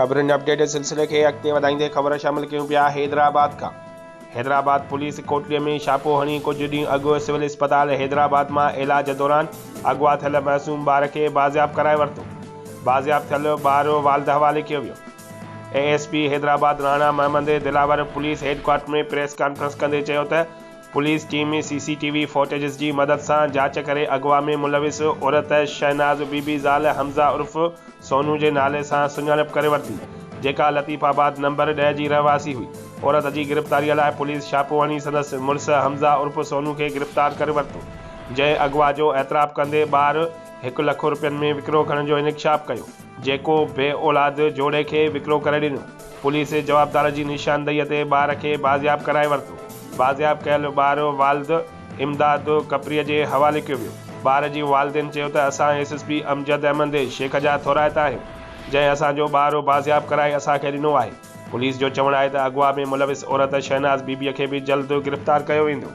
खबरुनि update सिलसिले के अॻिते वधाईंदे ख़बर शामिल कयूं पिया हैदराबाद खां। हैदराबाद पुलिस कोटड़ीअ में छापो हणी कुझु ॾींहं अॻु सिविल अस्पताल हैदराबाद मां इलाज दौरान अगवा थियल मासूम ॿार खे बाज़ियाब कराए वरितो। बाज़ियाब थियल ॿार वालिद हवाले कयो वियो। ASP Hyderabad Rana Mohammad Dilawar police headquarter में प्रेस कॉन्फ्रेंस कंदे चयो त पुलिस टीम CCTV फुटेज जी मदद सां जांच करे अगवा में मुलविस औरत शहनाज बीबी ज़ाल हमज़ा उर्फ़ सोनू जे नाले सां सुञाणप करे वरिती, जेका लतीफ़ाबाद नंबर 10 जी रहवासी हुई। औरत जी गिरफ़्तारीअ लाइ पुलिस छापो हणी संदसि मुड़ुस हमज़ा उर्फ़ सोनू खे गिरफ़्तार करे वरितो, जंहिं अगवा जो एतराफ़ कंदे ॿार 1 लख रुपयनि में विकिरो खणण जो इंकशाफ कयो, जेको बे औलाद जोड़े खे विकिरो करे ॾिनो। पुलिस जवाबदार जी निशानदेहीअ ते ॿार खे बाज़ियाब कराए वरितो। बाज़ियाब कयल ॿार वालिद इमदाद कपरीअ जे हवाले कयो वियो। ॿार जी वालिदिन चयो त असां SSP अमजद अहमद शेख जा थोराइता आहियूं, जंहिं असांजो ॿार बाज़ियाब कराए असांखे ॾिनो आहे। पुलिस जो चवणु आहे त अगवा में मुलविस औरत शहनाज बीबीअ खे बि जल्द गिरफ़्तार कयो वेंदो।